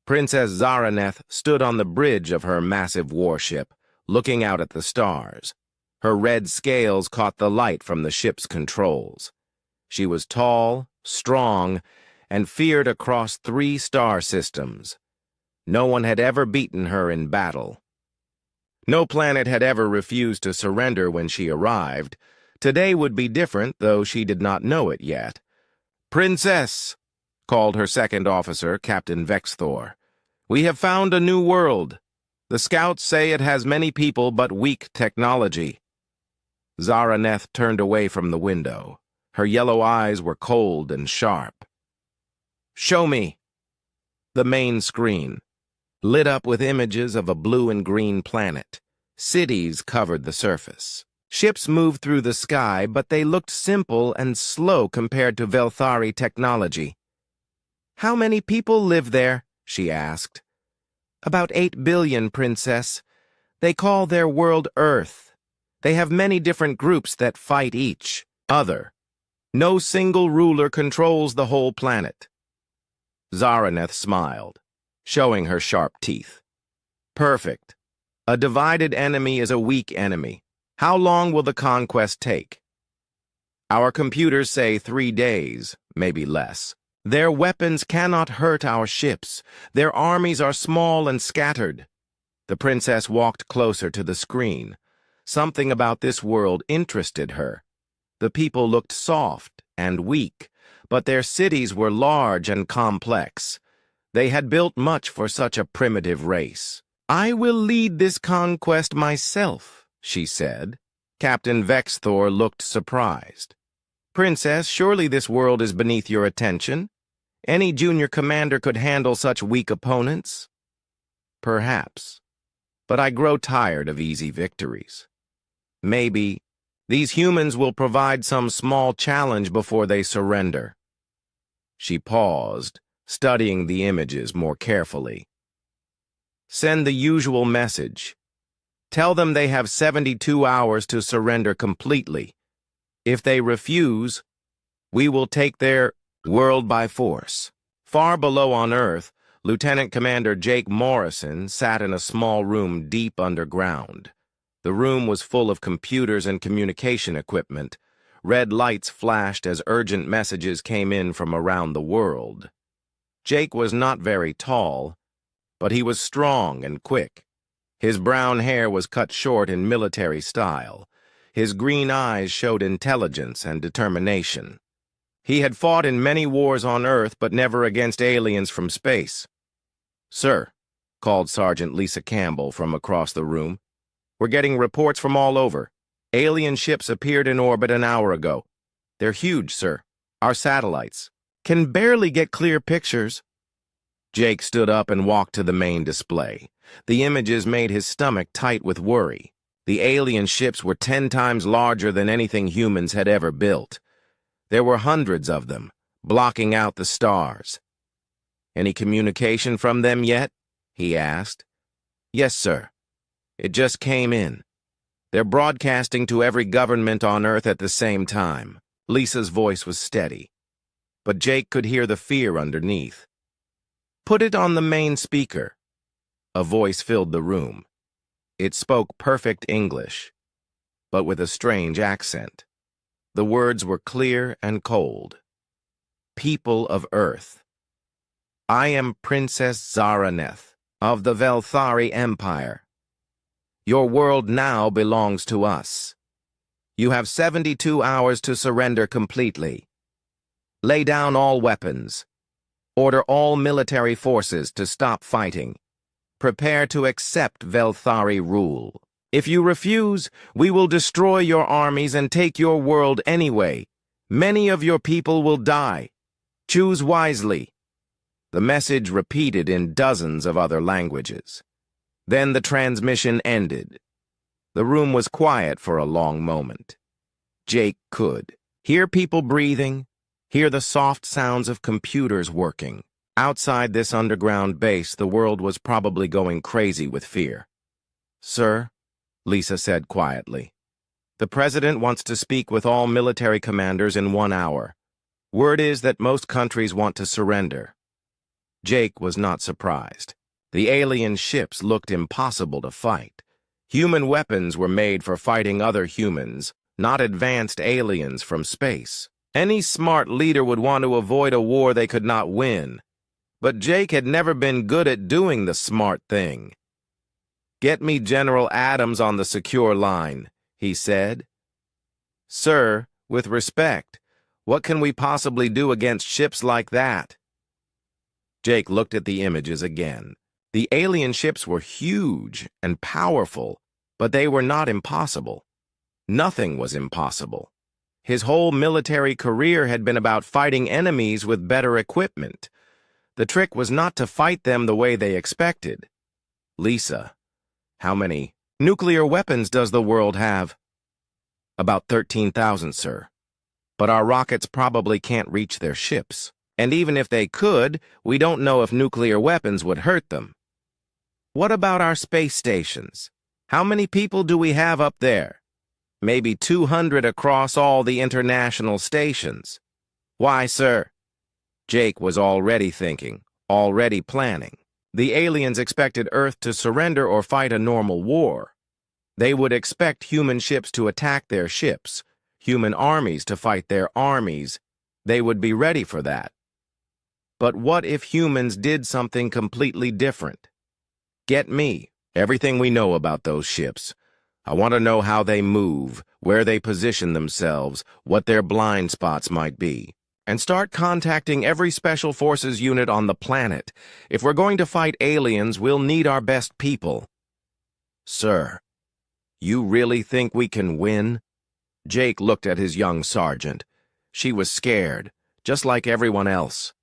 Princess Zaraneth stood on the bridge of her massive warship, looking out at the stars. Her red scales caught the light from the ship's controls. She was tall, strong, and feared across 3 star systems. No one had ever beaten her in battle. No planet had ever refused to surrender when she arrived. Today would be different, though she did not know it yet. "Princess," called her second officer, Captain Vexthor. "We have found a new world. The scouts say it has many people but weak technology." Zaraneth turned away from the window. Her yellow eyes were cold and sharp. "Show me." The main screen, lit up with images of a blue and green planet. Cities covered the surface. Ships moved through the sky, but they looked simple and slow compared to Velthari technology. "How many people live there?" she asked. "About 8 billion, Princess. They call their world Earth. They have many different groups that fight each other. No single ruler controls the whole planet." Zaraneth smiled, showing her sharp teeth. "Perfect. A divided enemy is a weak enemy. How long will the conquest take?" "Our computers say 3 days, maybe less. Their weapons cannot hurt our ships. Their armies are small and scattered." The princess walked closer to the screen. Something about this world interested her. The people looked soft and weak, but their cities were large and complex. They had built much for such a primitive race. "I will lead this conquest myself," she said. Captain Vexthor looked surprised. "Princess, surely this world is beneath your attention? Any junior commander could handle such weak opponents." "Perhaps. But I grow tired of easy victories. Maybe these humans will provide some small challenge before they surrender." She paused, studying the images more carefully. "Send the usual message. Tell them they have 72 hours to surrender completely. If they refuse, we will take their world by force." Far below on Earth, Lieutenant Commander Jake Morrison sat in a small room deep underground. The room was full of computers and communication equipment. Red lights flashed as urgent messages came in from around the world. Jake was not very tall, but he was strong and quick. His brown hair was cut short in military style. His green eyes showed intelligence and determination. He had fought in many wars on Earth, but never against aliens from space. "Sir," called Sergeant Lisa Campbell from across the room, "we're getting reports from all over. Alien ships appeared in orbit an hour ago. They're huge, sir. Our satellites can barely get clear pictures." Jake stood up and walked to the main display. The images made his stomach tight with worry. The alien ships were 10 times larger than anything humans had ever built. There were hundreds of them, blocking out the stars. "Any communication from them yet?" he asked. "Yes, sir. It just came in. They're broadcasting to every government on Earth at the same time." Lisa's voice was steady, but Jake could hear the fear underneath. "Put it on the main speaker." A voice filled the room. It spoke perfect English, but with a strange accent. The words were clear and cold. "People of Earth, I am Princess Zaraneth of the Velthari Empire. Your world now belongs to us. You have 72 hours to surrender completely. Lay down all weapons. Order all military forces to stop fighting. Prepare to accept Velthari rule. If you refuse, we will destroy your armies and take your world anyway. Many of your people will die. Choose wisely." The message repeated in dozens of other languages. Then the transmission ended. The room was quiet for a long moment. Jake could hear people breathing, hear the soft sounds of computers working. Outside this underground base, the world was probably going crazy with fear. "Sir," Lisa said quietly, "the President wants to speak with all military commanders in 1 hour. Word is that most countries want to surrender." Jake was not surprised. The alien ships looked impossible to fight. Human weapons were made for fighting other humans, not advanced aliens from space. Any smart leader would want to avoid a war they could not win. But Jake had never been good at doing the smart thing. "Get me General Adams on the secure line," he said. "Sir, with respect, what can we possibly do against ships like that?" Jake looked at the images again. The alien ships were huge and powerful, but they were not impossible. Nothing was impossible. His whole military career had been about fighting enemies with better equipment. The trick was not to fight them the way they expected. "Lisa, how many nuclear weapons does the world have?" "About 13,000, sir. But our rockets probably can't reach their ships. And even if they could, we don't know if nuclear weapons would hurt them." "What about our space stations? How many people do we have up there?" "Maybe 200 across all the international stations." "Why, sir?" Jake was already thinking, already planning. The aliens expected Earth to surrender or fight a normal war. They would expect human ships to attack their ships, human armies to fight their armies. They would be ready for that. But what if humans did something completely different? "Get me everything we know about those ships. I want to know how they move, where they position themselves, what their blind spots might be. And start contacting every Special Forces unit on the planet. If we're going to fight aliens, we'll need our best people." "Sir, you really think we can win?" Jake looked at his young sergeant. She was scared, just like everyone else.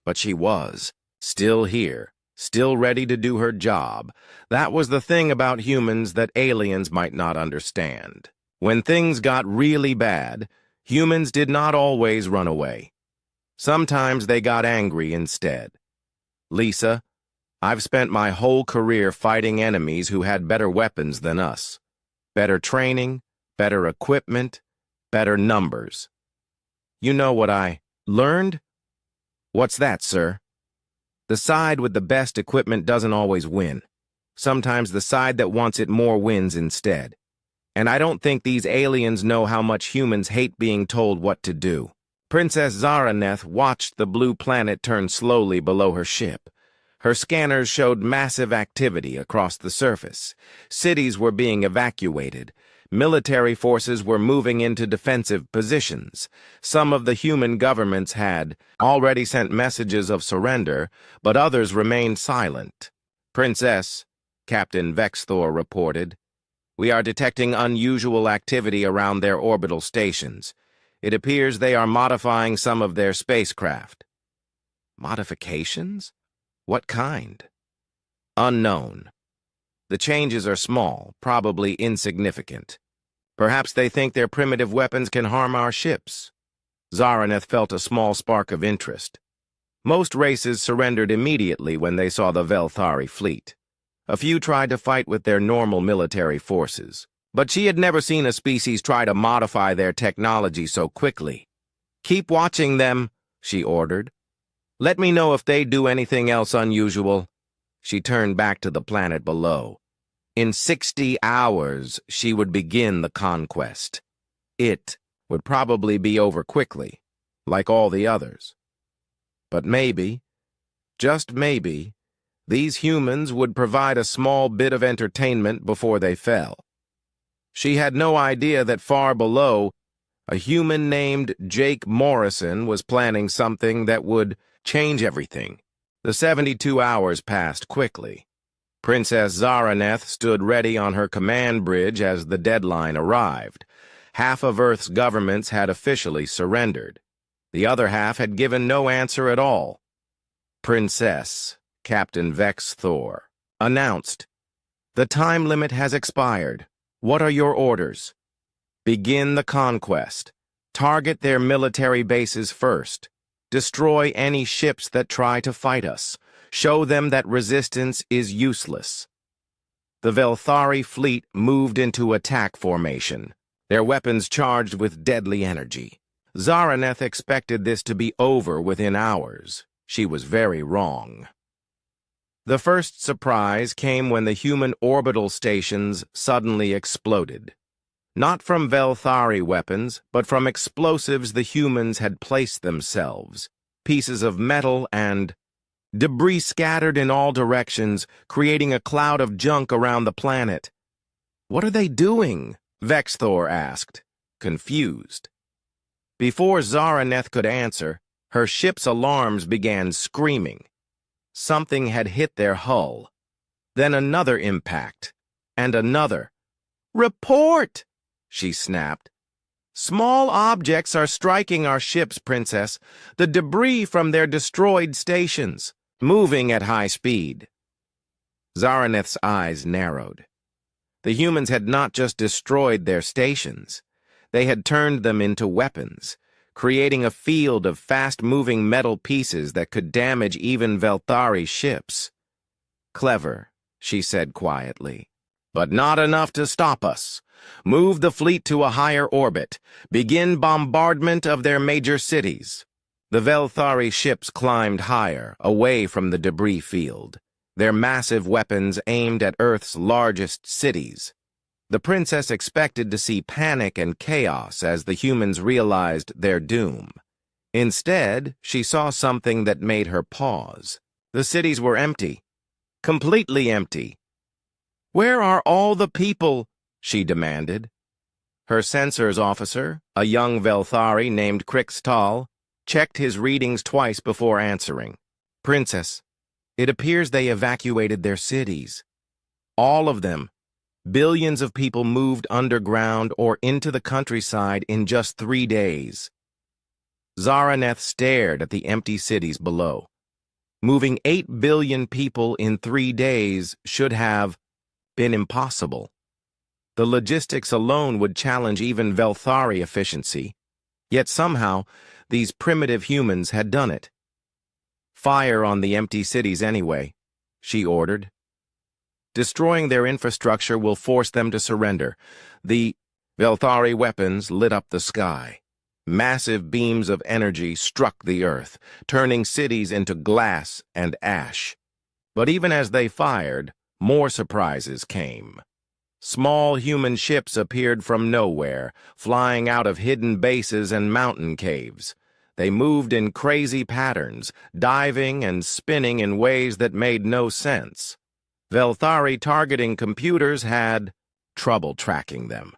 But she was, still here, still ready to do her job. That was the thing about humans that aliens might not understand. When things got really bad, humans did not always run away. Sometimes they got angry instead. "Lisa, I've spent my whole career fighting enemies who had better weapons than us. Better training, better equipment, better numbers. You know what I learned?" "What's that, sir?" "The side with the best equipment doesn't always win. Sometimes the side that wants it more wins instead. And I don't think these aliens know how much humans hate being told what to do." Princess Zaraneth watched the blue planet turn slowly below her ship. Her scanners showed massive activity across the surface. Cities were being evacuated. Military forces were moving into defensive positions. Some of the human governments had already sent messages of surrender, but others remained silent. "Princess," Captain Vexthor reported, "we are detecting unusual activity around their orbital stations. It appears they are modifying some of their spacecraft." "Modifications? What kind?" "Unknown. The changes are small, probably insignificant. Perhaps they think their primitive weapons can harm our ships." Zaraneth felt a small spark of interest. Most races surrendered immediately when they saw the Velthari fleet. A few tried to fight with their normal military forces. But she had never seen a species try to modify their technology so quickly. "Keep watching them," she ordered. "Let me know if they do anything else unusual." She turned back to the planet below. In 60 hours, she would begin the conquest. It would probably be over quickly, like all the others. But maybe, just maybe, these humans would provide a small bit of entertainment before they fell. She had no idea that far below, a human named Jake Morrison was planning something that would change everything. The 72 hours passed quickly. Princess Zaraneth stood ready on her command bridge as the deadline arrived. Half of Earth's governments had officially surrendered. The other half had given no answer at all. "Princess," Captain Vexthor announced, "the time limit has expired. What are your orders?" "Begin the conquest. Target their military bases first. Destroy any ships that try to fight us. Show them that resistance is useless." The Velthari fleet moved into attack formation, their weapons charged with deadly energy. Zaraneth expected this to be over within hours. She was very wrong. The first surprise came when the human orbital stations suddenly exploded. Not from Velthari weapons, but from explosives the humans had placed themselves. Pieces of metal and debris scattered in all directions, creating a cloud of junk around the planet. "What are they doing?" Vexthor asked, confused. Before Zaraneth could answer, her ship's alarms began screaming. Something had hit their hull. Then another impact, and another. "Report!" she snapped. "Small objects are striking our ships, Princess. The debris from their destroyed stations, moving at high speed." Zaraneth's eyes narrowed. The humans had not just destroyed their stations. They had turned them into weapons, creating a field of fast-moving metal pieces that could damage even Velthari ships. "Clever," she said quietly, "but not enough to stop us. Move the fleet to a higher orbit. Begin bombardment of their major cities." The Velthari ships climbed higher, away from the debris field, their massive weapons aimed at Earth's largest cities. The princess expected to see panic and chaos as the humans realized their doom. Instead, she saw something that made her pause. The cities were empty. Completely empty. "Where are all the people?" she demanded. Her sensors officer, a young Velthari named Krixtal, checked his readings twice before answering. "Princess, it appears they evacuated their cities. All of them. Billions of people moved underground or into the countryside in just 3 days." Zaraneth stared at the empty cities below. Moving 8 billion people in 3 days should have been impossible. The logistics alone would challenge even Velthari efficiency. Yet somehow, these primitive humans had done it. "Fire on the empty cities anyway," she ordered. "Destroying their infrastructure will force them to surrender." The Velthari weapons lit up the sky. Massive beams of energy struck the earth, turning cities into glass and ash. But even as they fired, more surprises came. Small human ships appeared from nowhere, flying out of hidden bases and mountain caves. They moved in crazy patterns, diving and spinning in ways that made no sense. Velthari targeting computers had trouble tracking them.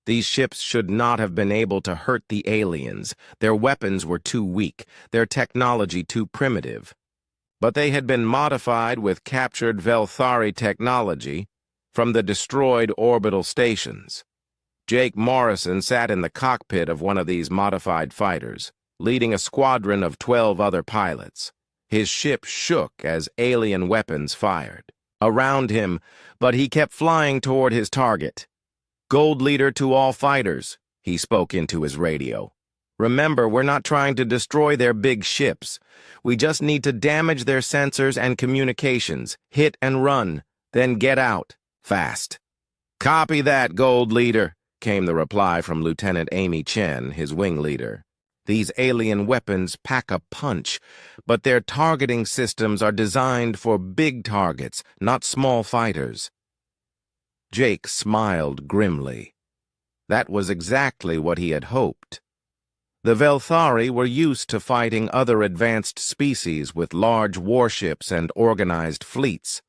These ships should not have been able to hurt the aliens. Their weapons were too weak, their technology too primitive. But they had been modified with captured Velthari technology from the destroyed orbital stations. Jake Morrison sat in the cockpit of one of these modified fighters, leading a squadron of 12 other pilots. His ship shook as alien weapons fired around him, but he kept flying toward his target. "Gold leader to all fighters," he spoke into his radio. "Remember, we're not trying to destroy their big ships. We just need to damage their sensors and communications, hit and run, then get out, fast." "Copy that, Gold leader," came the reply from Lieutenant Amy Chen, his wing leader. These alien weapons pack a punch, but their targeting systems are designed for big targets, not small fighters. Jake smiled grimly. That was exactly what he had hoped. The Velthari were used to fighting other advanced species with large warships and organized fleets.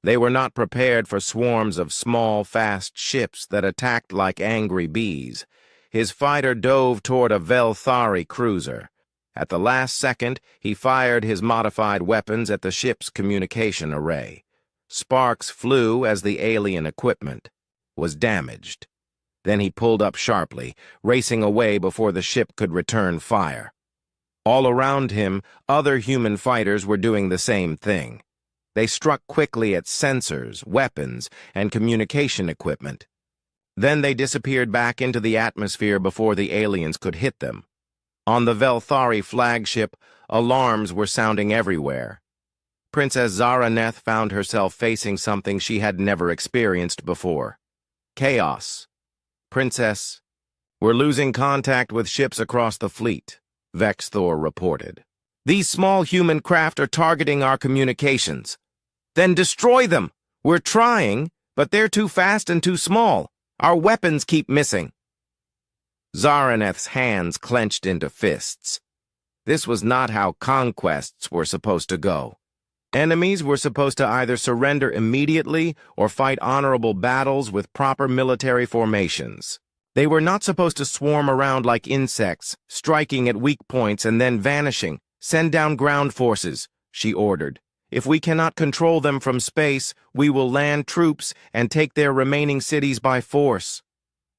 They were not prepared for swarms of small, fast ships that attacked like angry bees. His fighter dove toward a Velthari cruiser. At the last second, he fired his modified weapons at the ship's communication array. Sparks flew as the alien equipment was damaged. Then he pulled up sharply, racing away before the ship could return fire. All around him, other human fighters were doing the same thing. They struck quickly at sensors, weapons, and communication equipment. Then they disappeared back into the atmosphere before the aliens could hit them. On the Velthari flagship, alarms were sounding everywhere. Princess Zaraneth found herself facing something she had never experienced before. Chaos. "Princess, we're losing contact with ships across the fleet," Vexthor reported. These small human craft are targeting our communications. Then destroy them. We're trying, but they're too fast and too small. Our weapons keep missing. Zaraneth's hands clenched into fists. This was not how conquests were supposed to go. Enemies were supposed to either surrender immediately or fight honorable battles with proper military formations. They were not supposed to swarm around like insects, striking at weak points and then vanishing. Send down ground forces, she ordered. If we cannot control them from space, we will land troops and take their remaining cities by force.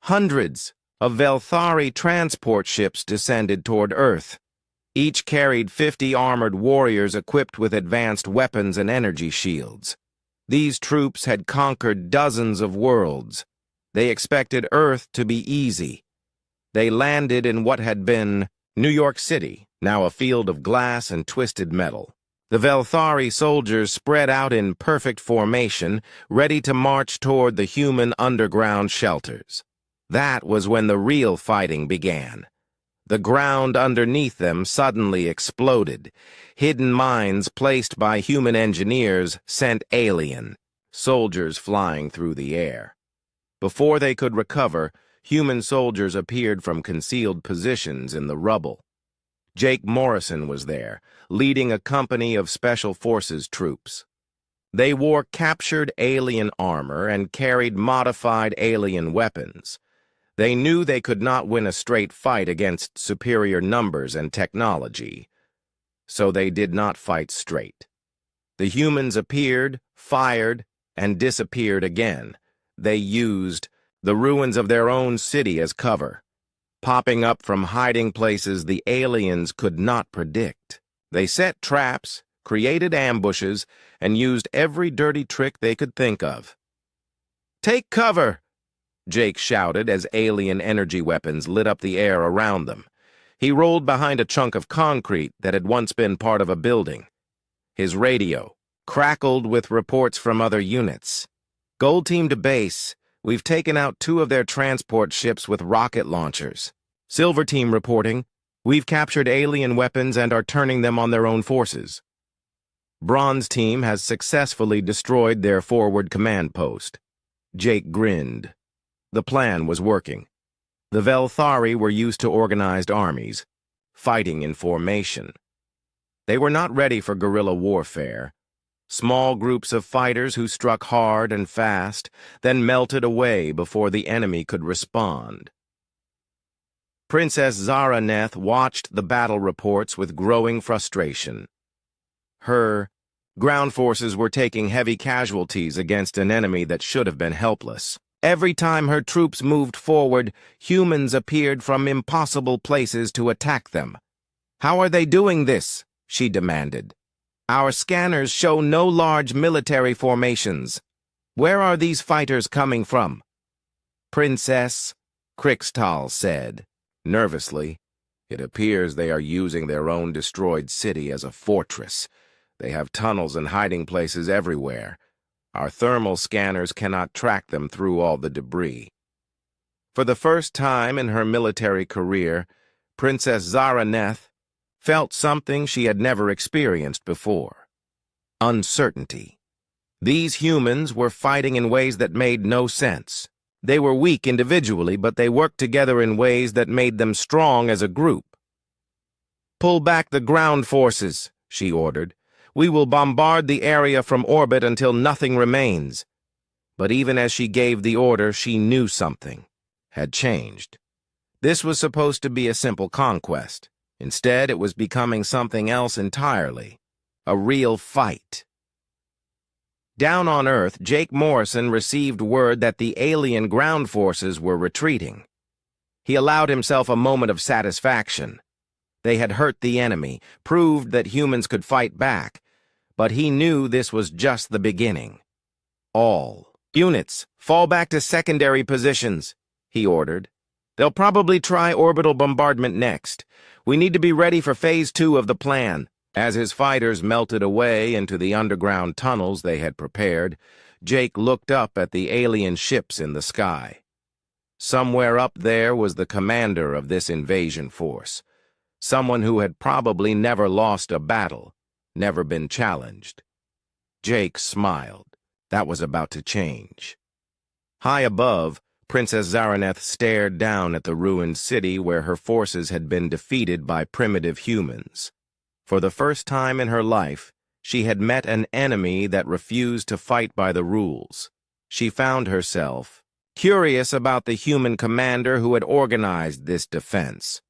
Hundreds of Velthari transport ships descended toward Earth. Each carried 50 armored warriors equipped with advanced weapons and energy shields. These troops had conquered dozens of worlds. They expected Earth to be easy. They landed in what had been New York City, now a field of glass and twisted metal. The Velthari soldiers spread out in perfect formation, ready to march toward the human underground shelters. That was when the real fighting began. The ground underneath them suddenly exploded. Hidden mines placed by human engineers sent alien soldiers flying through the air. Before they could recover, human soldiers appeared from concealed positions in the rubble. Jake Morrison was there, leading a company of Special Forces troops. They wore captured alien armor and carried modified alien weapons. They knew they could not win a straight fight against superior numbers and technology, so they did not fight straight. The humans appeared, fired, and disappeared again. They used the ruins of their own city as cover, popping up from hiding places the aliens could not predict. They set traps, created ambushes, and used every dirty trick they could think of. "Take cover!" Jake shouted as alien energy weapons lit up the air around them. He rolled behind a chunk of concrete that had once been part of a building. His radio crackled with reports from other units. "Gold Team to base. We've taken out 2 of their transport ships with rocket launchers. Silver Team reporting. We've captured alien weapons and are turning them on their own forces. Bronze Team has successfully destroyed their forward command post." Jake grinned. The plan was working. The Velthari were used to organized armies, fighting in formation. They were not ready for guerrilla warfare. Small groups of fighters who struck hard and fast, then melted away before the enemy could respond. Princess Zaraneth watched the battle reports with growing frustration. Her ground forces were taking heavy casualties against an enemy that should have been helpless. Every time her troops moved forward, humans appeared from impossible places to attack them. "How are they doing this?" she demanded. "Our scanners show no large military formations. Where are these fighters coming from?" "Princess," Krikstal said, nervously, "it appears they are using their own destroyed city as a fortress. They have tunnels and hiding places everywhere. Our thermal scanners cannot track them through all the debris." For the first time in her military career, Princess Zaraneth felt something she had never experienced before: uncertainty. These humans were fighting in ways that made no sense. They were weak individually, but they worked together in ways that made them strong as a group. "Pull back the ground forces," she ordered. "We will bombard the area from orbit until nothing remains." But even as she gave the order, she knew something had changed. This was supposed to be a simple conquest. Instead, it was becoming something else entirely: a real fight. Down on Earth, Jake Morrison received word that the alien ground forces were retreating. He allowed himself a moment of satisfaction. They had hurt the enemy, proved that humans could fight back, but he knew this was just the beginning. "All units, fall back to secondary positions," he ordered. "They'll probably try orbital bombardment next. We need to be ready for Phase 2 of the plan." As his fighters melted away into the underground tunnels they had prepared, Jake looked up at the alien ships in the sky. Somewhere up there was the commander of this invasion force. Someone who had probably never lost a battle, never been challenged. Jake smiled. That was about to change. High above, Princess Zaraneth stared down at the ruined city where her forces had been defeated by primitive humans. For the first time in her life, she had met an enemy that refused to fight by the rules. She found herself curious about the human commander who had organized this defense.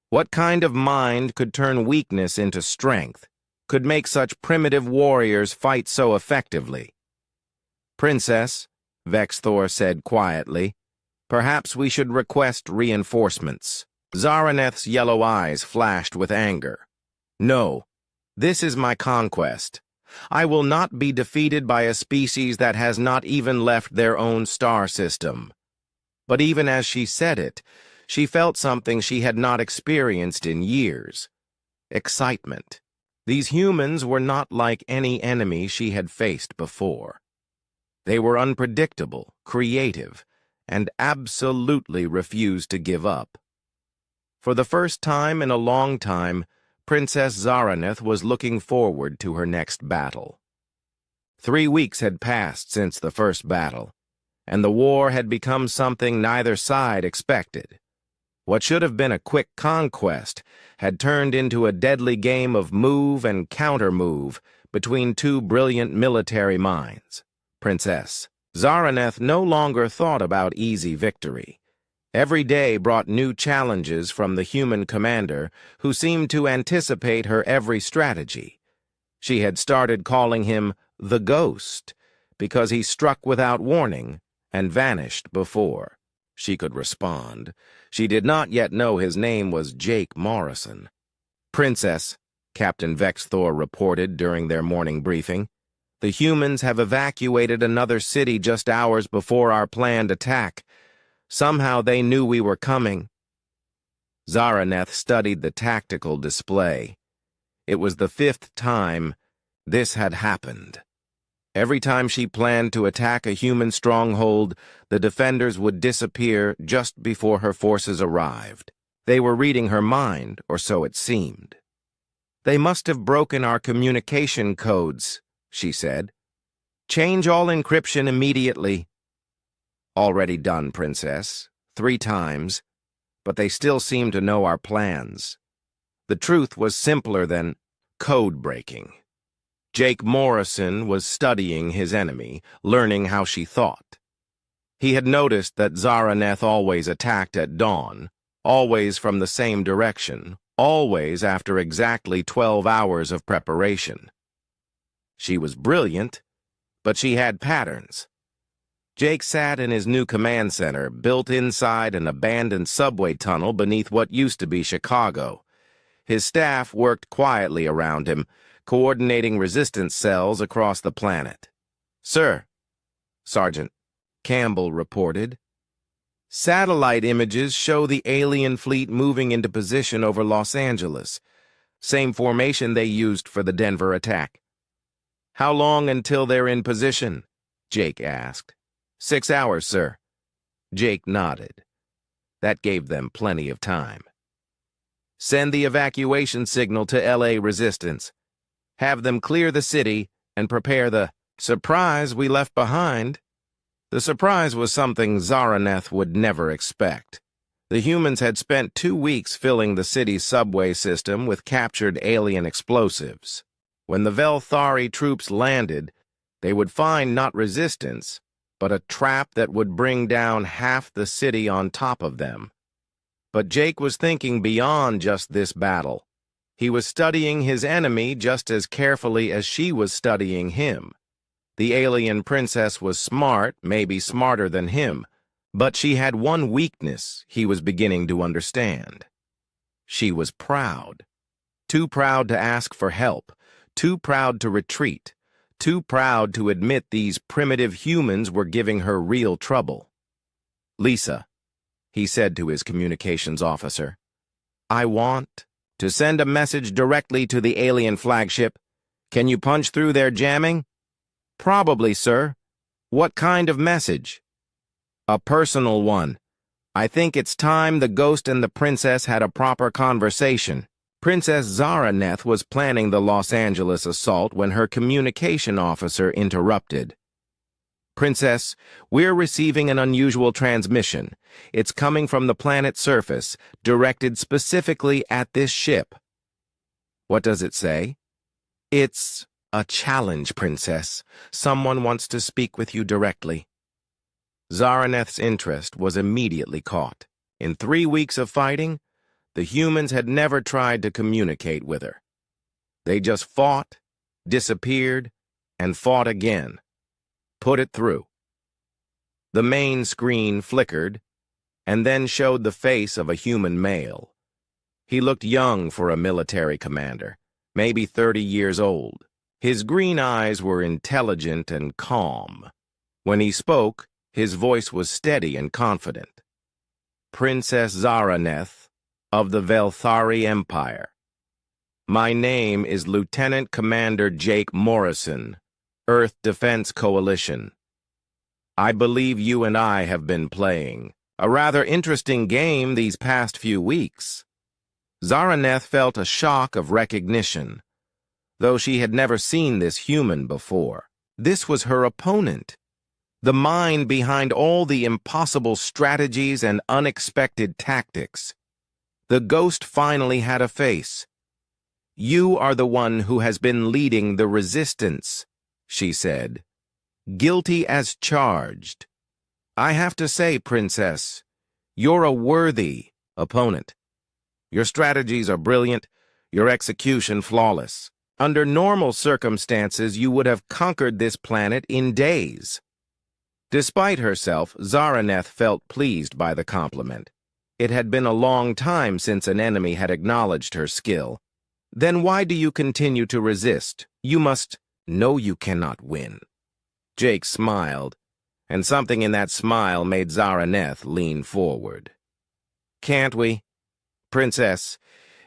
What kind of mind could turn weakness into strength, could make such primitive warriors fight so effectively? "Princess," Vexthor said quietly, "perhaps we should request reinforcements." Zaraneth's yellow eyes flashed with anger. "No, this is my conquest. I will not be defeated by a species that has not even left their own star system." But even as she said it, she felt something she had not experienced in years. Excitement. These humans were not like any enemy she had faced before. They were unpredictable, creative, and absolutely refused to give up. For the first time in a long time, Princess Zaraneth was looking forward to her next battle. 3 weeks had passed since the first battle, and the war had become something neither side expected. What should have been a quick conquest had turned into a deadly game of move and counter-move between two brilliant military minds. Princess Zaraneth no longer thought about easy victory. Every day brought new challenges from the human commander who seemed to anticipate her every strategy. She had started calling him the Ghost because he struck without warning and vanished before she could respond. She did not yet know his name was Jake Morrison. "Princess," Captain Vexthor reported during their morning briefing, "the humans have evacuated another city just hours before our planned attack. Somehow they knew we were coming." Zaraneth studied the tactical display. It was the 5th time this had happened. Every time she planned to attack a human stronghold, the defenders would disappear just before her forces arrived. They were reading her mind, or so it seemed. "They must have broken our communication codes," she said. "Change all encryption immediately." "Already done, Princess. 3 times. But they still seem to know our plans." The truth was simpler than code breaking. Jake Morrison was studying his enemy, learning how she thought. He had noticed that Zaraneth always attacked at dawn, always from the same direction, always after exactly 12 hours of preparation. She was brilliant, but she had patterns. Jake sat in his new command center, built inside an abandoned subway tunnel beneath what used to be Chicago. His staff worked quietly around him, coordinating resistance cells across the planet. "Sir," Sergeant Campbell reported, "satellite images show the alien fleet moving into position over Los Angeles. Same formation they used for the Denver attack." "How long until they're in position?" Jake asked. 6 hours, sir." Jake nodded. That gave them plenty of time. "Send the evacuation signal to LA Resistance. Have them clear the city and prepare the surprise we left behind." The surprise was something Zaraneth would never expect. The humans had spent 2 weeks filling the city's subway system with captured alien explosives. When the Velthari troops landed, they would find not resistance, but a trap that would bring down half the city on top of them. But Jake was thinking beyond just this battle. He was studying his enemy just as carefully as she was studying him. The alien princess was smart, maybe smarter than him, but she had one weakness he was beginning to understand. She was proud. Too proud to ask for help, too proud to retreat, too proud to admit these primitive humans were giving her real trouble. "Lisa," he said to his communications officer, "I want to send a message directly to the alien flagship. Can you punch through their jamming?" "Probably, sir. What kind of message?" "A personal one. I think it's time the ghost and the princess had a proper conversation. Princess Zaraneth was planning the Los Angeles assault when her communication officer interrupted. Princess, we're receiving an unusual transmission. It's coming from the planet's surface, directed specifically at this ship. What does it say? It's a challenge, Princess. Someone wants to speak with you directly. Zaraneth's interest was immediately caught. In 3 weeks of fighting, the humans had never tried to communicate with her. They just fought, disappeared, and fought again. Put it through. The main screen flickered, and then showed the face of a human male. He looked young for a military commander, maybe 30 years old. His green eyes were intelligent and calm. When he spoke, his voice was steady and confident. Princess Zaraneth of the Velthari Empire. My name is Lieutenant Commander Jake Morrison, Earth Defense Coalition. I believe you and I have been playing a rather interesting game these past few weeks. Zaraneth felt a shock of recognition, though she had never seen this human before. This was her opponent, the mind behind all the impossible strategies and unexpected tactics. The ghost finally had a face. You are the one who has been leading the resistance, she said. Guilty as charged. I have to say, Princess, you're a worthy opponent. Your strategies are brilliant, your execution flawless. Under normal circumstances, you would have conquered this planet in days. Despite herself, Zaraneth felt pleased by the compliment. It had been a long time since an enemy had acknowledged her skill. Then why do you continue to resist? You must know you cannot win. Jake smiled, and something in that smile made Zaraneth lean forward. Can't we? Princess,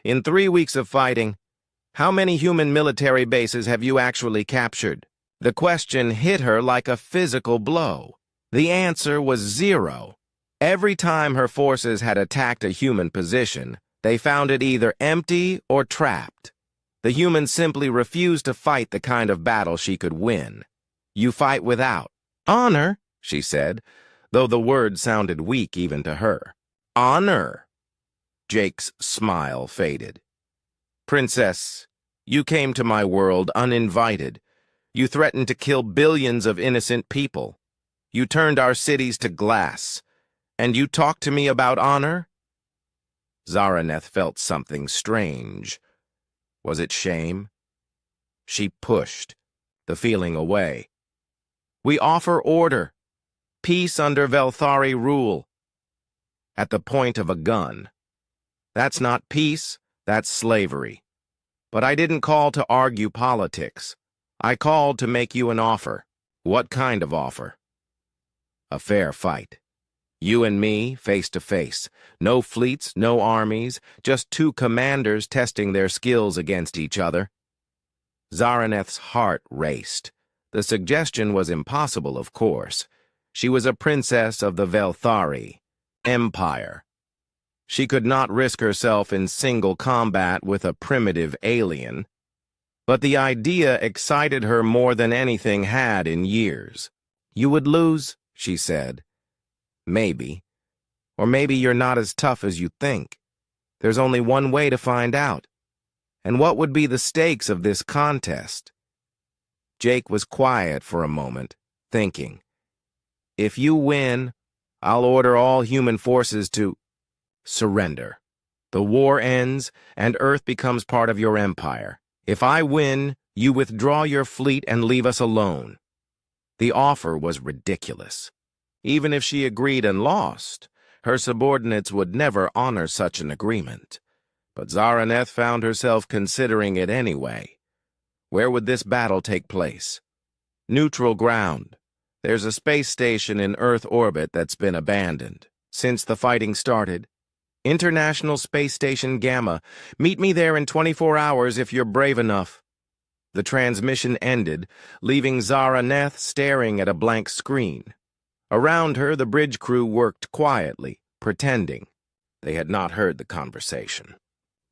in 3 weeks of fighting, how many human military bases have you actually captured? The question hit her like a physical blow. The answer was 0. Every time her forces had attacked a human position, they found it either empty or trapped. The humans simply refused to fight the kind of battle she could win. You fight without honor, she said, though the word sounded weak even to her. Honor. Jake's smile faded. Princess, you came to my world uninvited. You threatened to kill billions of innocent people. You turned our cities to glass. And you talk to me about honor? Zaraneth felt something strange. Was it shame? She pushed the feeling away. We offer order, peace under Velthari rule. At the point of a gun. That's not peace, that's slavery. But I didn't call to argue politics. I called to make you an offer. What kind of offer? A fair fight. You and me, face to face. No fleets, no armies, just 2 commanders testing their skills against each other. Zaraneth's heart raced. The suggestion was impossible, of course. She was a princess of the Velthari Empire. She could not risk herself in single combat with a primitive alien. But the idea excited her more than anything had in years. You would lose, she said. Maybe. Or maybe you're not as tough as you think. There's only one way to find out. And what would be the stakes of this contest? Jake was quiet for a moment, thinking. If you win, I'll order all human forces to surrender. The war ends, and Earth becomes part of your empire. If I win, you withdraw your fleet and leave us alone. The offer was ridiculous. Even if she agreed and lost, her subordinates would never honor such an agreement. But Zaraneth found herself considering it anyway. Where would this battle take place? Neutral ground. There's a space station in Earth orbit that's been abandoned since the fighting started. International Space Station Gamma. Meet me there in 24 hours if you're brave enough. The transmission ended, leaving Zaraneth staring at a blank screen. Around her, the bridge crew worked quietly, pretending. They had not heard the conversation.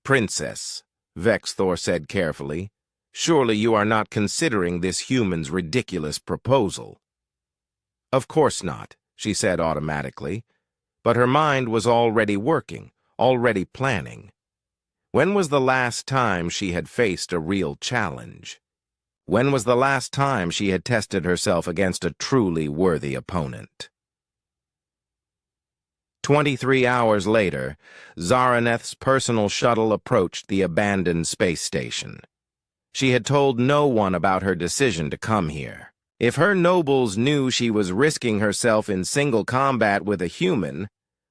"Princess," Vexthor said carefully, "surely you are not considering this human's ridiculous proposal." "Of course not," she said automatically, but her mind was already working, already planning. When was the last time she had faced a real challenge? When was the last time she had tested herself against a truly worthy opponent? 23 hours later, Zaraneth's personal shuttle approached the abandoned space station. She had told no one about her decision to come here. If her nobles knew she was risking herself in single combat with a human,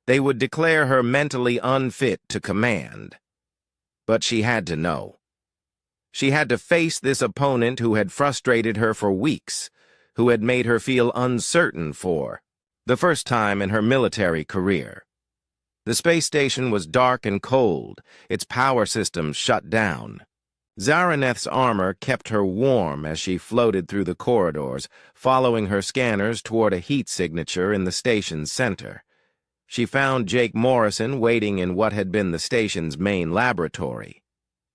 they would declare her mentally unfit to command. But she had to know. She had to face this opponent who had frustrated her for weeks, who had made her feel uncertain for the first time in her military career. The space station was dark and cold, its power systems shut down. Zaraneth's armor kept her warm as she floated through the corridors, following her scanners toward a heat signature in the station's center. She found Jake Morrison waiting in what had been the station's main laboratory.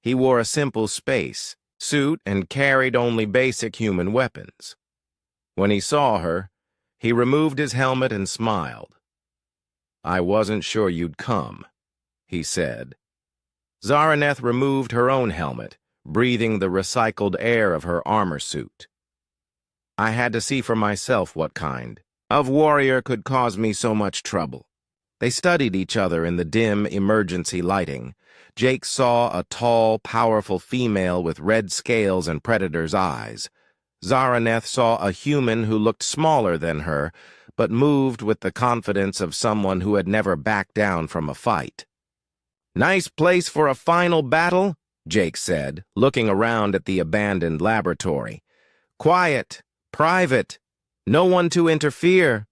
He wore a simple space suit and carried only basic human weapons. When he saw her, he removed his helmet and smiled. "I wasn't sure you'd come," he said. Zaraneth removed her own helmet, breathing the recycled air of her armor suit. "I had to see for myself what kind of warrior could cause me so much trouble." They studied each other in the dim emergency lighting. Jake saw a tall, powerful female with red scales and predator's eyes. Zaraneth saw a human who looked smaller than her, but moved with the confidence of someone who had never backed down from a fight. "Nice place for a final battle," Jake said, looking around at the abandoned laboratory. "Quiet, private, no one to interfere."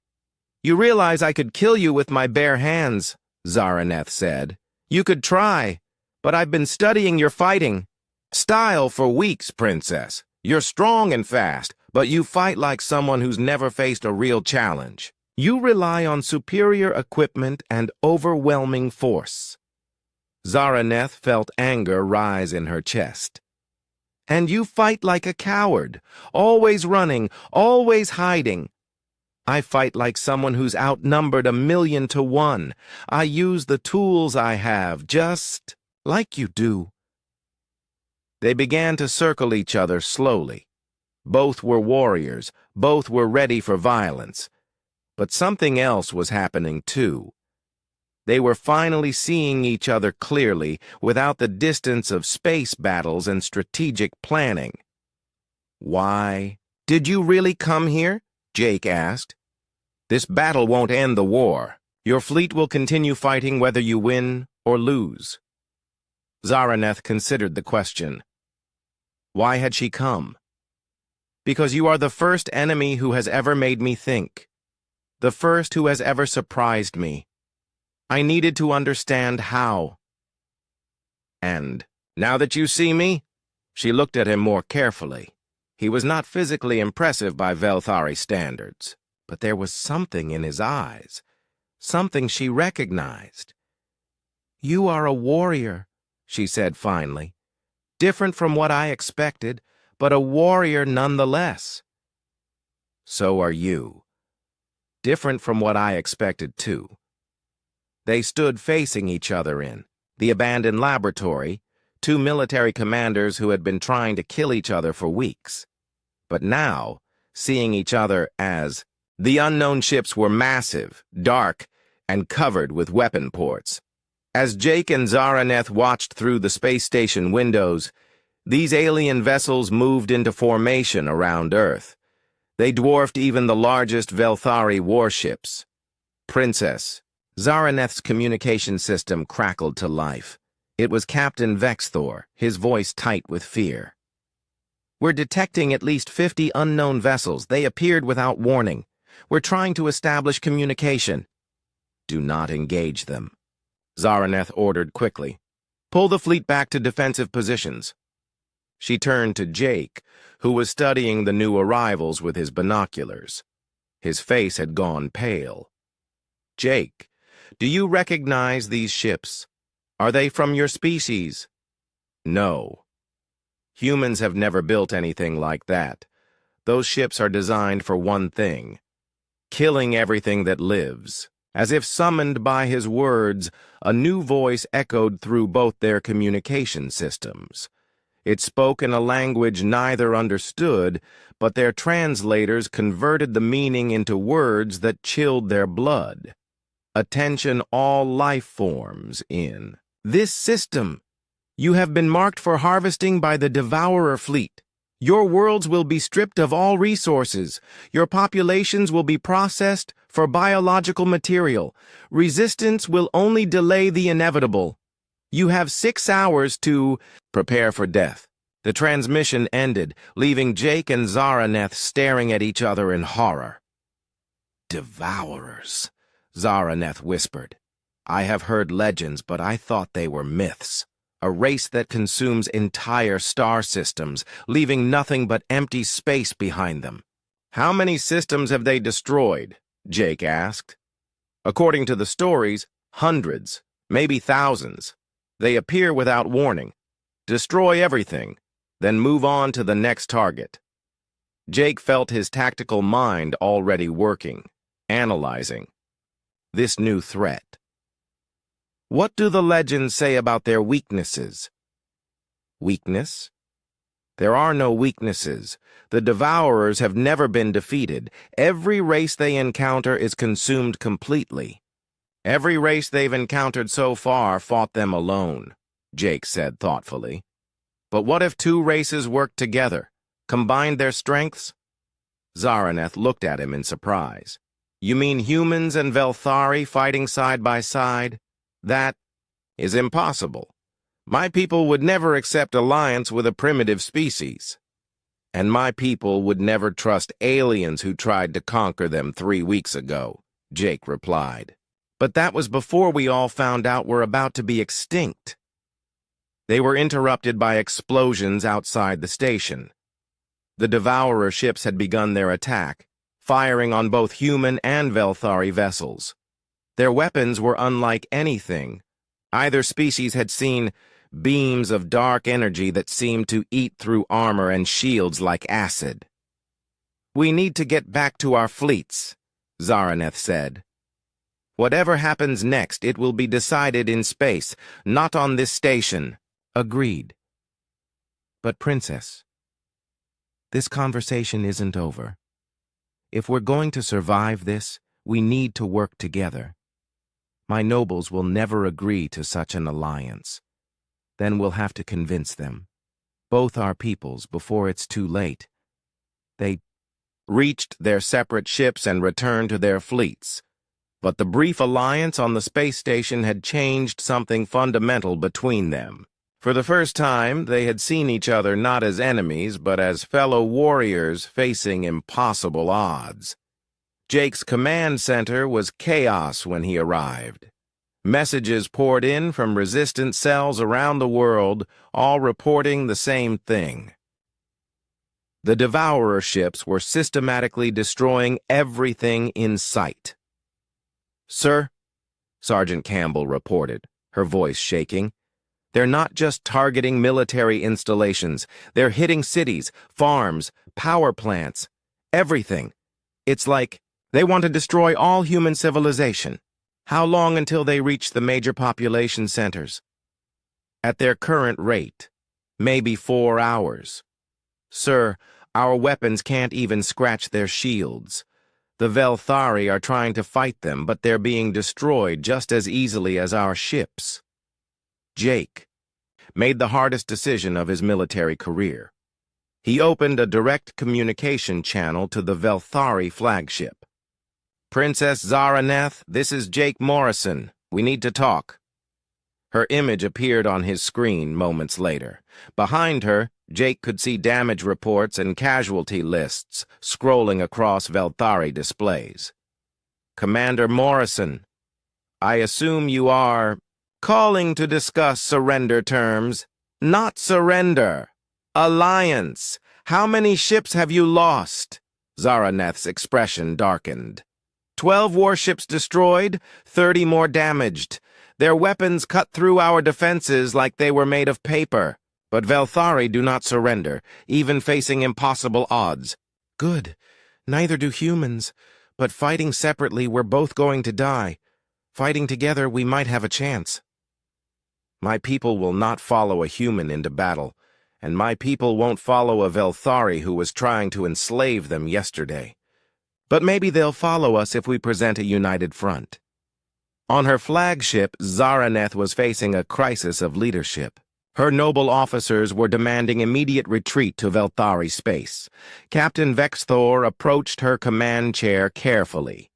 "You realize I could kill you with my bare hands," Zaraneth said. "You could try, but I've been studying your fighting style for weeks, Princess. You're strong and fast, but you fight like someone who's never faced a real challenge. You rely on superior equipment and overwhelming force." Zaraneth felt anger rise in her chest. "And you fight like a coward, always running, always hiding. I fight like someone who's outnumbered 1,000,000 to 1. I use the tools I have, just like you do." They began to circle each other slowly. Both were warriors, both were ready for violence. But something else was happening too. They were finally seeing each other clearly, without the distance of space battles and strategic planning. "Why did you really come here?" Jake asked. "This battle won't end the war. Your fleet will continue fighting whether you win or lose." Zaraneth considered the question. Why had she come? "Because you are the first enemy who has ever made me think. The first who has ever surprised me. I needed to understand how." "And now that you see me?" She looked at him more carefully. He was not physically impressive by Velthari standards, but there was something in his eyes, something she recognized. "You are a warrior," she said finally. "Different from what I expected, but a warrior nonetheless." "So are you. Different from what I expected, too." They stood facing each other in the abandoned laboratory, two military commanders who had been trying to kill each other for weeks. But now, seeing each other as the unknown ships were massive, dark, and covered with weapon ports. As Jake and Zaraneth watched through the space station windows, these alien vessels moved into formation around Earth. They dwarfed even the largest Velthari warships. "Princess," Zaraneth's communication system crackled to life. It was Captain Vexthor, his voice tight with fear. "We're detecting at least 50 unknown vessels. They appeared without warning. We're trying to establish communication." "Do not engage them," Zaraneth ordered quickly. "Pull the fleet back to defensive positions." She turned to Jake, who was studying the new arrivals with his binoculars. His face had gone pale. "Jake, Do you recognize these ships? Are they from your species? No. Humans have never built anything like that. Those ships are designed for one thing: killing everything that lives. As if summoned by his words, a new voice echoed through both their communication systems. It spoke in a language neither understood, but their translators converted the meaning into words that chilled their blood. Attention all life forms in this system. You have been marked for harvesting by the Devourer fleet. Your worlds will be stripped of all resources. Your populations will be processed for biological material. Resistance will only delay the inevitable. You have 6 hours to prepare for death. The transmission ended, leaving Jake and Zaraneth staring at each other in horror. Devourers, Zaraneth whispered. I have heard legends, but I thought they were myths. A race that consumes entire star systems, leaving nothing but empty space behind them. How many systems have they destroyed? Jake asked. According to the stories, hundreds, maybe thousands. They appear without warning. Destroy everything, then move on to the next target. Jake felt his tactical mind already working, analyzing this new threat. What do the legends say about their weaknesses? Weakness? There are no weaknesses. The Devourers have never been defeated. Every race they encounter is consumed completely. Every race they've encountered so far fought them alone, Jake said thoughtfully. But what if 2 races worked together, combined their strengths? Zaraneth looked at him in surprise. You mean humans and Velthari fighting side by side? That is impossible. My people would never accept alliance with a primitive species. And my people would never trust aliens who tried to conquer them 3 weeks ago, Jake replied. But that was before we all found out we're about to be extinct. They were interrupted by explosions outside the station. The Devourer ships had begun their attack, firing on both human and Velthari vessels. Their weapons were unlike anything. Either species had seen beams of dark energy that seemed to eat through armor and shields like acid. We need to get back to our fleets, Zaraneth said. Whatever happens next, it will be decided in space, not on this station. Agreed. But Princess, this conversation isn't over. If we're going to survive this, we need to work together. My nobles will never agree to such an alliance. Then we'll have to convince them, both our peoples, before it's too late. They reached their separate ships and returned to their fleets. But the brief alliance on the space station had changed something fundamental between them. For the first time, they had seen each other not as enemies, but as fellow warriors facing impossible odds. Jake's command center was chaos when he arrived. Messages poured in from resistance cells around the world, all reporting the same thing. The Devourer ships were systematically destroying everything in sight. Sir, Sergeant Campbell reported, her voice shaking. They're not just targeting military installations. They're hitting cities, farms, power plants, everything. It's like they want to destroy all human civilization. How long until they reach the major population centers? At their current rate, maybe 4 hours. Sir, our weapons can't even scratch their shields. The Velthari are trying to fight them, but they're being destroyed just as easily as our ships. Jake made the hardest decision of his military career. He opened a direct communication channel to the Velthari flagship. Princess Zaraneth, this is Jake Morrison. We need to talk. Her image appeared on his screen moments later. Behind her, Jake could see damage reports and casualty lists scrolling across Velthari displays. Commander Morrison, I assume you are calling to discuss surrender terms. Not surrender. Alliance. How many ships have you lost? Zaraneth's expression darkened. 12 warships destroyed, 30 more damaged. Their weapons cut through our defenses like they were made of paper. But Velthari do not surrender, even facing impossible odds. Good. Neither do humans. But fighting separately, we're both going to die. Fighting together, we might have a chance. My people will not follow a human into battle, and my people won't follow a Velthari who was trying to enslave them yesterday. But maybe they'll follow us if we present a united front. On her flagship, Zaraneth was facing a crisis of leadership. Her noble officers were demanding immediate retreat to Velthari space. Captain Vexthor approached her command chair carefully.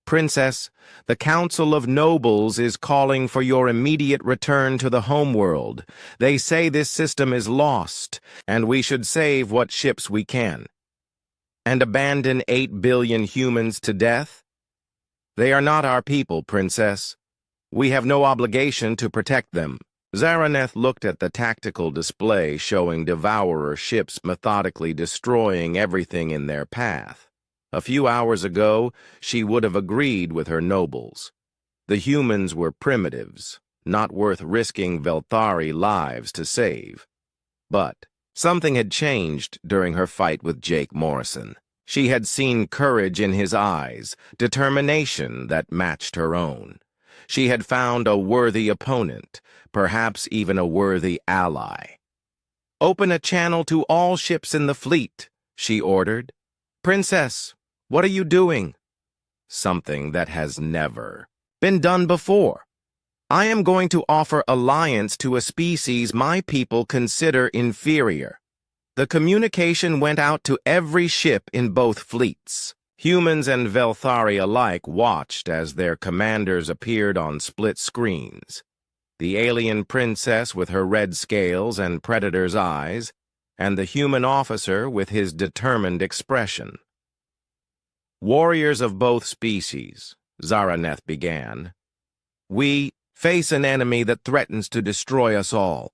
Princess, the Council of Nobles is calling for your immediate return to the homeworld. They say this system is lost, and we should save what ships we can. And abandon 8 billion humans to death? They are not our people, Princess. We have no obligation to protect them. Zaraneth looked at the tactical display showing Devourer ships methodically destroying everything in their path. A few hours ago, she would have agreed with her nobles. The humans were primitives, not worth risking Velthari lives to save. But something had changed during her fight with Jake Morrison. She had seen courage in his eyes, determination that matched her own. She had found a worthy opponent, perhaps even a worthy ally. Open a channel to all ships in the fleet, she ordered. Princess, what are you doing? Something that has never been done before. I am going to offer alliance to a species my people consider inferior. The communication went out to every ship in both fleets. Humans and Velthari alike watched as their commanders appeared on split screens. The alien princess with her red scales and predator's eyes, and the human officer with his determined expression. Warriors of both species, Zaraneth began. We face an enemy that threatens to destroy us all.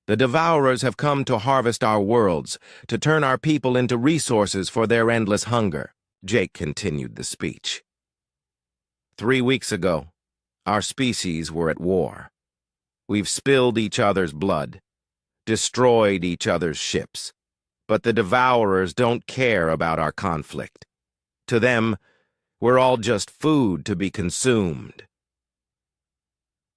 The Devourers have come to harvest our worlds, to turn our people into resources for their endless hunger. Jake continued the speech. 3 weeks ago, our species were at war. We've spilled each other's blood, destroyed each other's ships. But the Devourers don't care about our conflict. To them, we're all just food to be consumed.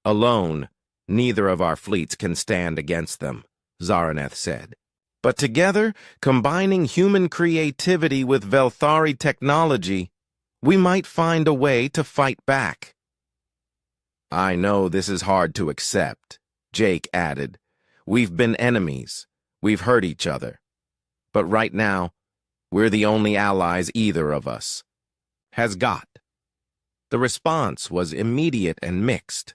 Alone, neither of our fleets can stand against them, Zaraneth said. But together, combining human creativity with Velthari technology, we might find a way to fight back. I know this is hard to accept, Jake added. We've been enemies. We've hurt each other. But right now, we're the only allies either of us has got. The response was immediate and mixed.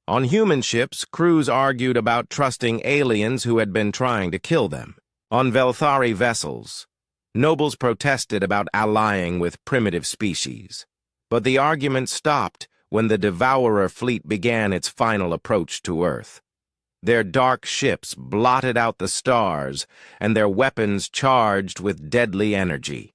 On human ships, crews argued about trusting aliens who had been trying to kill them. On Velthari vessels, nobles protested about allying with primitive species. But the argument stopped when the Devourer fleet began its final approach to Earth. Their dark ships blotted out the stars, and their weapons charged with deadly energy.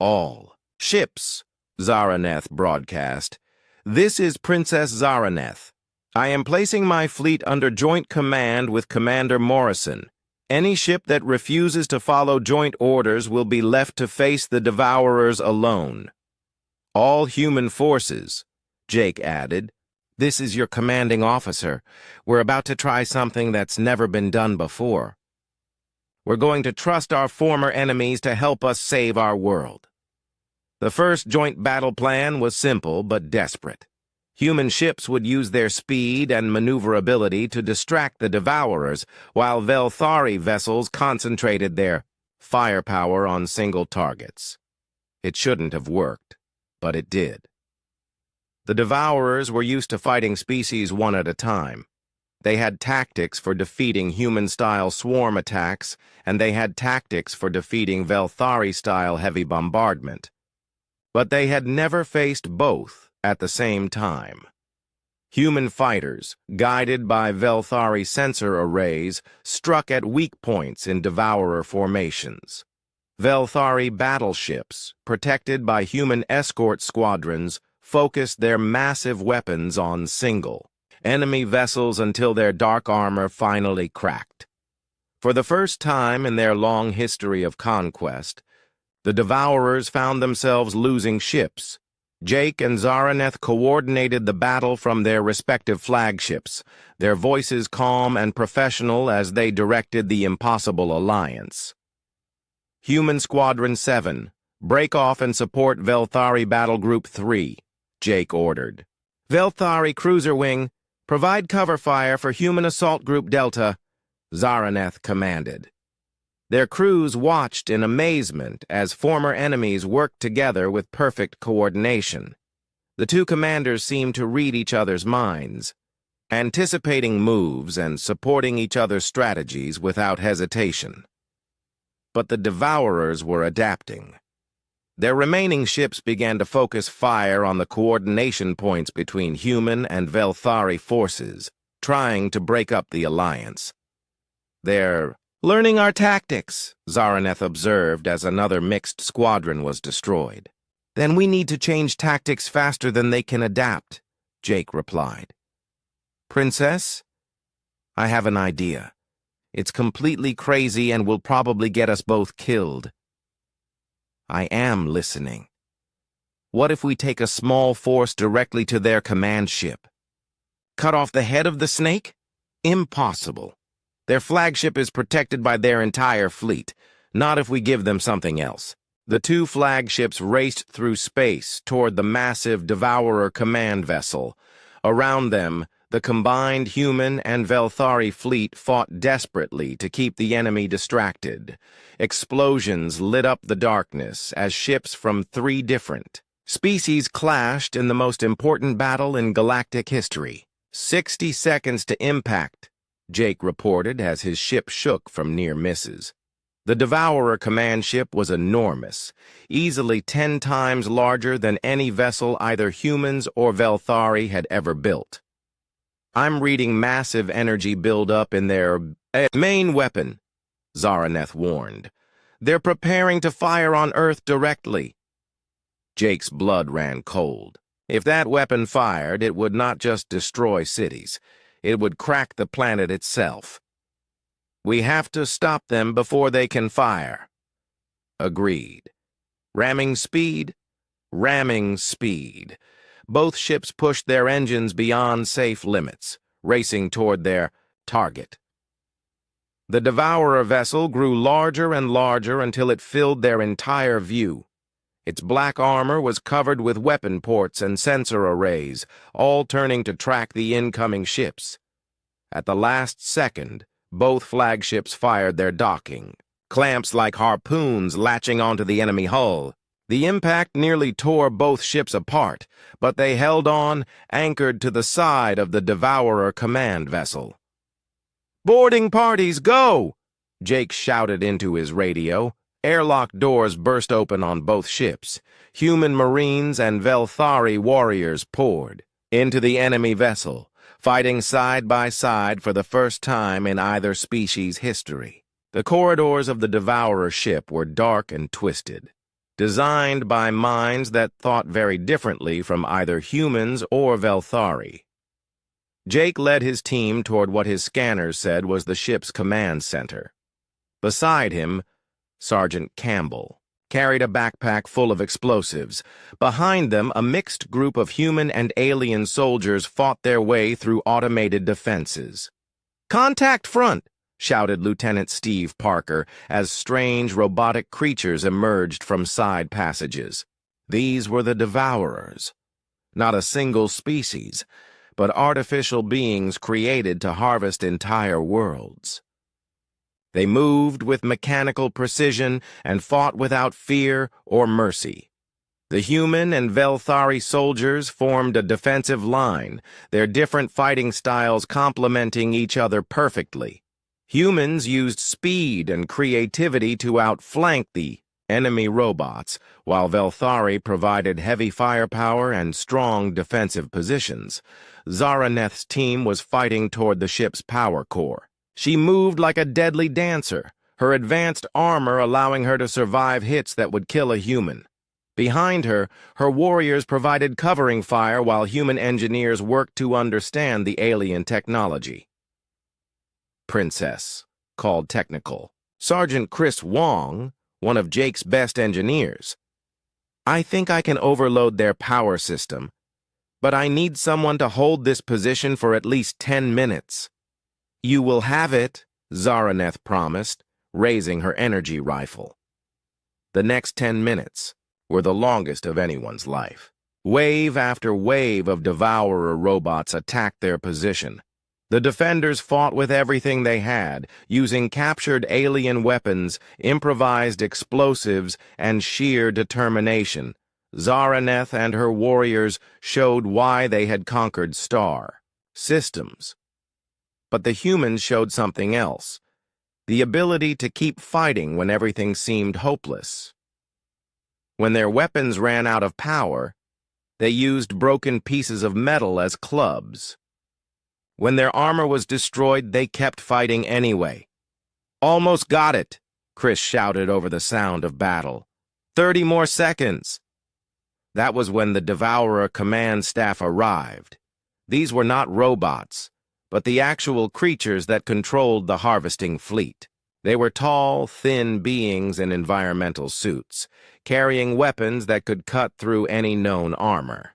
All ships, Zaraneth broadcast. This is Princess Zaraneth. I am placing my fleet under joint command with Commander Morrison. Any ship that refuses to follow joint orders will be left to face the Devourers alone. All human forces, Jake added. This is your commanding officer. We're about to try something that's never been done before. We're going to trust our former enemies to help us save our world. The first joint battle plan was simple but desperate. Human ships would use their speed and maneuverability to distract the Devourers, while Velthari vessels concentrated their firepower on single targets. It shouldn't have worked, but it did. The Devourers were used to fighting species one at a time. They had tactics for defeating human-style swarm attacks, and they had tactics for defeating Velthari-style heavy bombardment. But they had never faced both at the same time. Human fighters, guided by Velthari sensor arrays, struck at weak points in Devourer formations. Velthari battleships, protected by human escort squadrons, focused their massive weapons on single enemy vessels until their dark armor finally cracked. For the first time in their long history of conquest, the Devourers found themselves losing ships. Jake and Zaraneth coordinated the battle from their respective flagships, their voices calm and professional as they directed the impossible alliance. Human Squadron 7, break off and support Velthari Battle Group 3, Jake ordered. Velthari Cruiser Wing, provide cover fire for Human Assault Group Delta, Zaraneth commanded. Their crews watched in amazement as former enemies worked together with perfect coordination. The two commanders seemed to read each other's minds, anticipating moves and supporting each other's strategies without hesitation. But the Devourers were adapting. Their remaining ships began to focus fire on the coordination points between human and Velthari forces, trying to break up the alliance. They're learning our tactics, Zaraneth observed as another mixed squadron was destroyed. Then we need to change tactics faster than they can adapt, Jake replied. Princess, I have an idea. It's completely crazy and will probably get us both killed. I am listening. What if we take a small force directly to their command ship? Cut off the head of the snake? Impossible. Their flagship is protected by their entire fleet, not if we give them something else. The two flagships raced through space toward the massive Devourer command vessel. Around them, the combined human and Velthari fleet fought desperately to keep the enemy distracted. Explosions lit up the darkness as ships from 3 different species clashed in the most important battle in galactic history. 60 seconds to impact, Jake reported as his ship shook from near misses. The Devourer command ship was enormous, easily 10 times larger than any vessel either humans or Velthari had ever built. I'm reading massive energy buildup in their main weapon, Zaraneth warned. They're preparing to fire on Earth directly. Jake's blood ran cold. If that weapon fired, it would not just destroy cities. It would crack the planet itself. We have to stop them before they can fire. Agreed. Ramming speed? Ramming speed. Both ships pushed their engines beyond safe limits, racing toward their target. The Devourer vessel grew larger and larger until it filled their entire view. Its black armor was covered with weapon ports and sensor arrays, all turning to track the incoming ships. At the last second, both flagships fired their docking, clamps like harpoons latching onto the enemy hull. The impact nearly tore both ships apart, but they held on, anchored to the side of the Devourer command vessel. "Boarding parties, go!" Jake shouted into his radio. Airlock doors burst open on both ships. Human Marines and Velthari warriors poured into the enemy vessel, fighting side by side for the first time in either species' history. The corridors of the Devourer ship were dark and twisted, designed by minds that thought very differently from either humans or Velthari. Jake led his team toward what his scanners said was the ship's command center. Beside him, Sergeant Campbell carried a backpack full of explosives. Behind them, a mixed group of human and alien soldiers fought their way through automated defenses. "Contact front!" shouted Lieutenant Steve Parker as strange robotic creatures emerged from side passages. These were the Devourers. Not a single species, but artificial beings created to harvest entire worlds. They moved with mechanical precision and fought without fear or mercy. The human and Velthari soldiers formed a defensive line, their different fighting styles complementing each other perfectly. Humans used speed and creativity to outflank the enemy robots, while Velthari provided heavy firepower and strong defensive positions. Zaraneth's team was fighting toward the ship's power core. She moved like a deadly dancer, her advanced armor allowing her to survive hits that would kill a human. Behind her, her warriors provided covering fire while human engineers worked to understand the alien technology. Princess, called technical. Sergeant Chris Wong, one of Jake's best engineers. I think I can overload their power system, but I need someone to hold this position for at least 10 minutes. You will have it, Zaraneth promised, raising her energy rifle. The next 10 minutes were the longest of anyone's life. Wave after wave of Devourer robots attacked their position. The defenders fought with everything they had, using captured alien weapons, improvised explosives, and sheer determination. Zaraneth and her warriors showed why they had conquered Star Systems. But the humans showed something else: the ability to keep fighting when everything seemed hopeless. When their weapons ran out of power, they used broken pieces of metal as clubs. When their armor was destroyed, they kept fighting anyway. Almost got it, Chris shouted over the sound of battle. 30 more seconds. That was when the Devourer command staff arrived. These were not robots, but the actual creatures that controlled the harvesting fleet. They were tall, thin beings in environmental suits, carrying weapons that could cut through any known armor.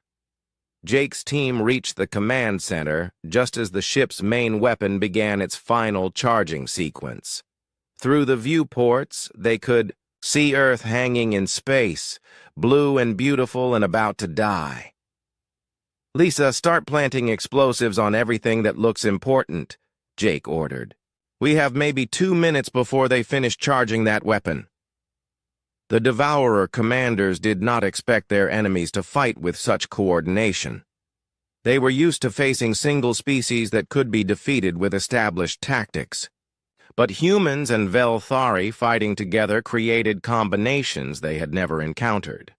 Jake's team reached the command center just as the ship's main weapon began its final charging sequence. Through the viewports, they could see Earth hanging in space, blue and beautiful and about to die. Lisa, start planting explosives on everything that looks important, Jake ordered. We have maybe 2 minutes before they finish charging that weapon. The Devourer commanders did not expect their enemies to fight with such coordination. They were used to facing single species that could be defeated with established tactics. But humans and Velthari fighting together created combinations they had never encountered.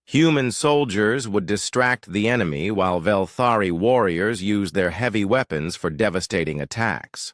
Human soldiers would distract the enemy while Velthari warriors used their heavy weapons for devastating attacks.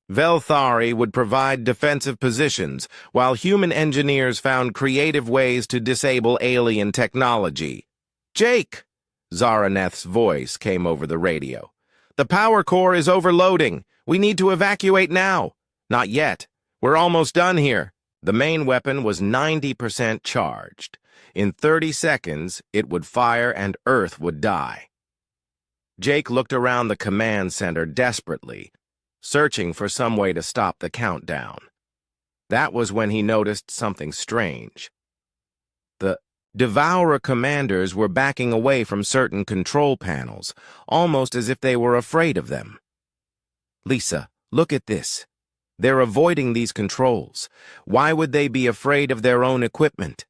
Velthari would provide defensive positions, while human engineers found creative ways to disable alien technology. Jake! Zaraneth's voice came over the radio. The power core is overloading. We need to evacuate now. Not yet. We're almost done here. The main weapon was 90% charged. In 30 seconds, it would fire and Earth would die. Jake looked around the command center desperately, searching for some way to stop the countdown. That was when he noticed something strange. The Devourer commanders were backing away from certain control panels, almost as if they were afraid of them. Lisa, look at this. They're avoiding these controls. Why would they be afraid of their own equipment?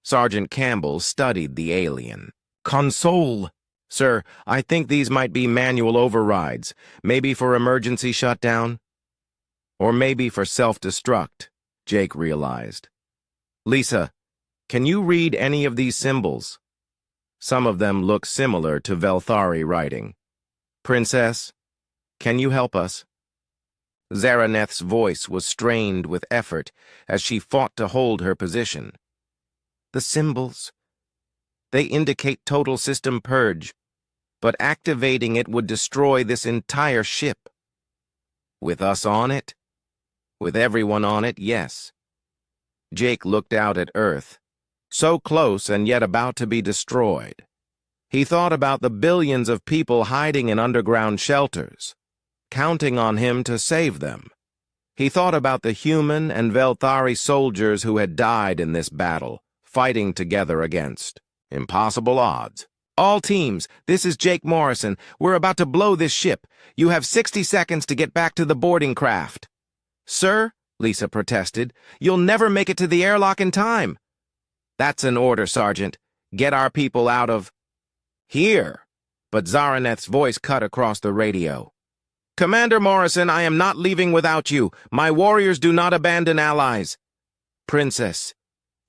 Sergeant Campbell studied the alien. Console! Sir, I think these might be manual overrides, maybe for emergency shutdown. Or maybe for self-destruct, Jake realized. Lisa, can you read any of these symbols? Some of them look similar to Velthari writing. Princess, can you help us? Zaraneth's voice was strained with effort as she fought to hold her position. The symbols, they indicate total system purge, but activating it would destroy this entire ship. With us on it? With everyone on it, yes. Jake looked out at Earth, so close and yet about to be destroyed. He thought about the billions of people hiding in underground shelters, counting on him to save them. He thought about the human and Velthari soldiers who had died in this battle, fighting together against impossible odds. All teams, this is Jake Morrison. We're about to blow this ship. You have 60 seconds to get back to the boarding craft. Sir, Lisa protested, you'll never make it to the airlock in time. That's an order, Sergeant. Get our people out of here. But Zaraneth's voice cut across the radio. Commander Morrison, I am not leaving without you. My warriors do not abandon allies. Princess,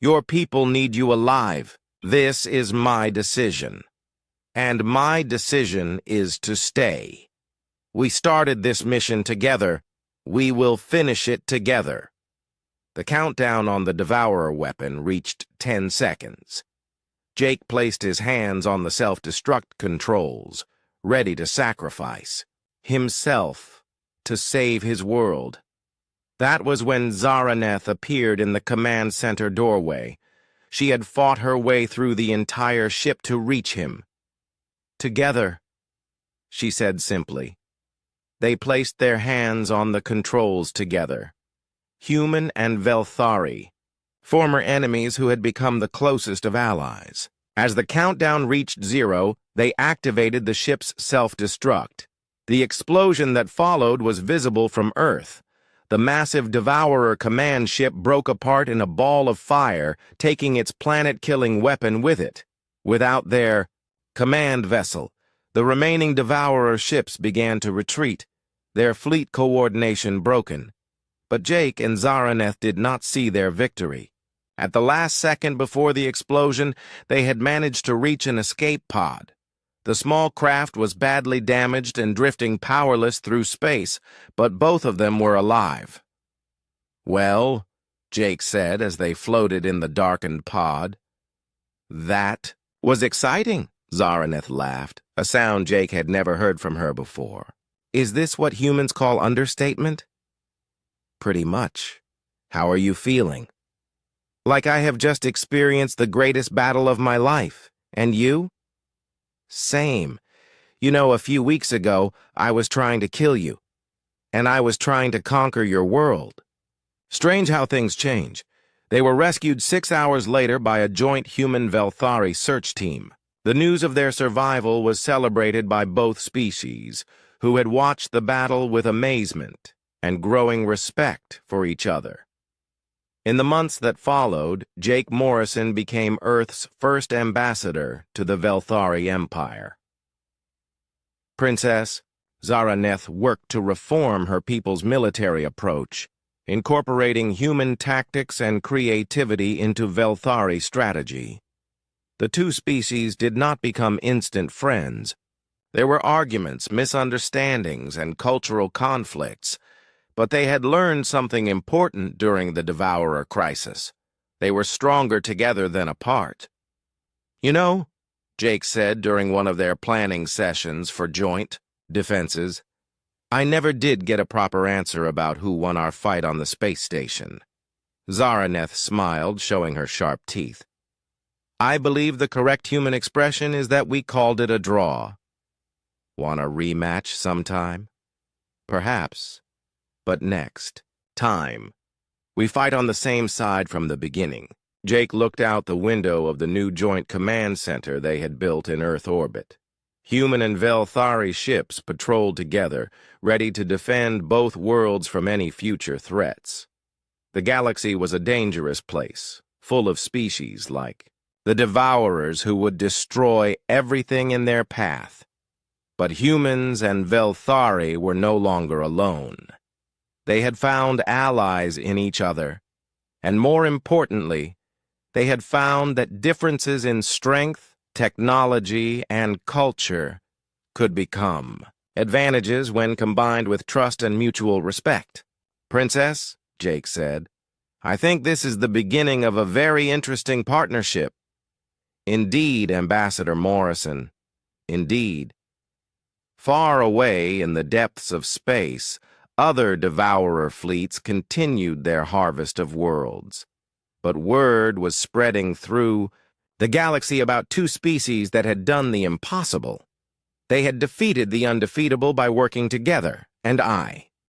your people need you alive. This is my decision. And my decision is to stay. We started this mission together. We will finish it together. The countdown on the Devourer weapon reached 10 seconds. Jake placed his hands on the self-destruct controls, ready to sacrifice himself to save his world. That was when Zaraneth appeared in the command center doorway. She had fought her way through the entire ship to reach him. Together, she said simply. They placed their hands on the controls together. Human and Velthari, former enemies who had become the closest of allies. As the countdown reached 0, they activated the ship's self-destruct. The explosion that followed was visible from Earth. The massive Devourer command ship broke apart in a ball of fire, taking its planet-killing weapon with it. Without their command vessel, the remaining Devourer ships began to retreat, their fleet coordination broken. But Jake and Zaraneth did not see their victory. At the last second before the explosion, they had managed to reach an escape pod. The small craft was badly damaged and drifting powerless through space, but both of them were alive. "Well," Jake said as they floated in the darkened pod. "That was exciting," Zaraneth laughed, a sound Jake had never heard from her before. "Is this what humans call understatement?" "Pretty much. How are you feeling?" "Like I have just experienced the greatest battle of my life. And you?" "Same. You know, a few weeks ago, I was trying to kill you. And I was trying to conquer your world." Strange how things change. They were rescued 6 hours later by a joint human-Velthari search team. The news of their survival was celebrated by both species, who had watched the battle with amazement and growing respect for each other. In the months that followed, Jake Morrison became Earth's first ambassador to the Velthari Empire. Princess Zaraneth worked to reform her people's military approach, incorporating human tactics and creativity into Velthari strategy. The two species did not become instant friends. There were arguments, misunderstandings, and cultural conflicts, but they had learned something important during the Devourer crisis. They were stronger together than apart. "You know," Jake said during one of their planning sessions for joint defenses, "I never did get a proper answer about who won our fight on the space station." Zaraneth smiled, showing her sharp teeth. "I believe the correct human expression is that we called it a draw." "Want a rematch sometime?" "Perhaps. But next time. We fight on the same side from the beginning." Jake looked out the window of the new joint command center they had built in Earth orbit. Human and Velthari ships patrolled together, ready to defend both worlds from any future threats. The galaxy was a dangerous place, full of species like the Devourers who would destroy everything in their path. But humans and Velthari were no longer alone. They had found allies in each other, and more importantly, they had found that differences in strength, technology, and culture could become advantages when combined with trust and mutual respect. "Princess," Jake said, "I think this is the beginning of a very interesting partnership." "Indeed, Ambassador Morrison, indeed." Far away in the depths of space, other Devourer fleets continued their harvest of worlds. But word was spreading through the galaxy about two species that had done the impossible. They had defeated the undefeatable by working together, and I